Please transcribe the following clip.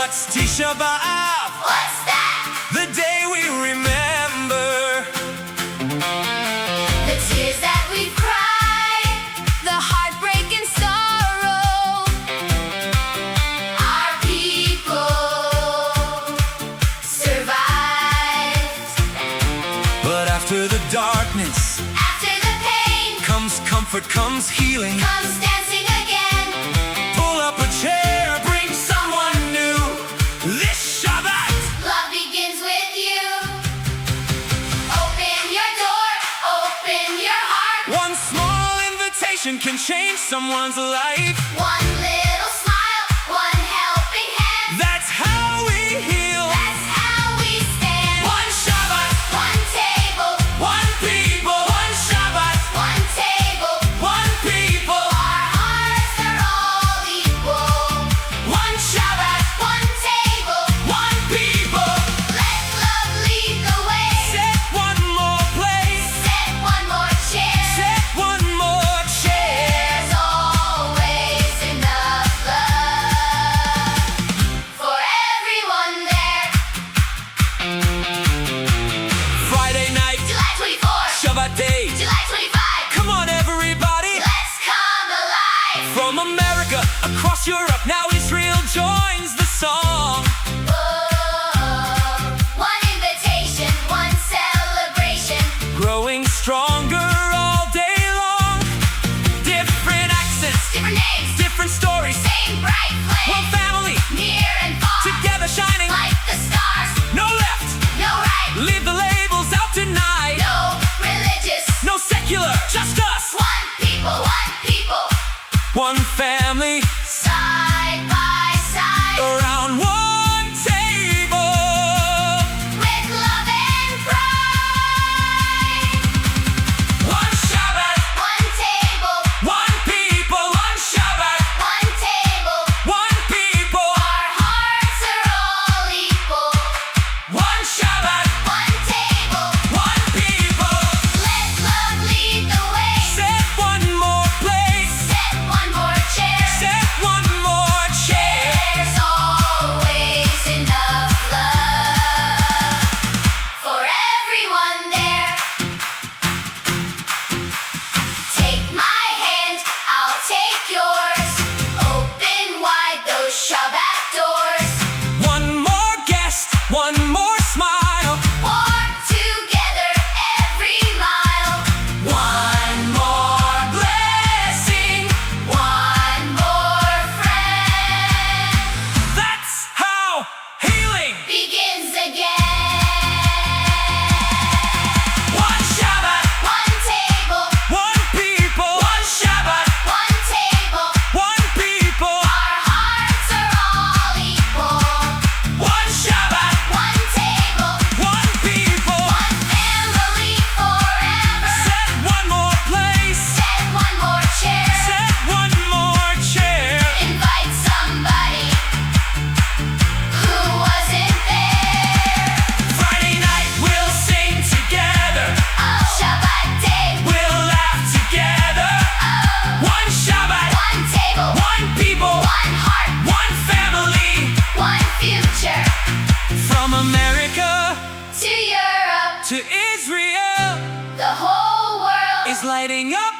What's Tisha B'Av? What's that? The day we remember The tears that we cried, the heartbreak and sorrow. Our people survived. But after the darkness After the pain comes comfort, comes healing. comes dancing again. Pull up a chair, bring someone new. This Shabbat, Love begins with you. Open your door, open your heart. one small invitation can change someone's life. One little smile, one helping hand. That's how we heal. That's how we stand. One Shabbat, One table, one people. One Shabbat, one table. one people. Our hearts are all equal. One Shabbat, One table, one people. let love lead the way. Set one more place. Set one more chair. Set one more chair. There's always enough love for everyone there. Friday night, July 24th, Shabbat day. July 25th. Come on, everybody. Let's come alive. From America across Europe, now Israel joins the song. Oh, one invitation, one celebration. Growing stronger all day long. Different accents, Different names, different stories. same bright One flame. family, Near and far, together shining. like the stars. No left, No right, leave the labels out tonight. no religious. No secular, just us. One people, One family, side by side. around one table. With love and pride. One Shabbat, One table, one people. One Shabbat, one table. one people. Our hearts are all equal. One Shabbat, One table, one people. let love lead the way. Set one more place. Set one more chair. Set one more chair. There's always enough love for everyone there. Take my hand, I'll take yours. Open wide those Shabbat doors. One more guest, one more smile. Walk together every mile. One more blessing. One more friend That's how healing. begins again. One Shabbat, One table, one people. One Shabbat, one table. one people. Our hearts are all equal. One Shabbat, One table, one people. one family forever. Set one more place. Set one more chair. Set one more chair. Invite somebody who wasn't there. Friday night we'll sing together. Oh, Shabbat day. We'll laugh together. Oh, One Shabbat, one table, one people. one heart, One family. one future. From America To Europe, to Israel the whole world is lighting up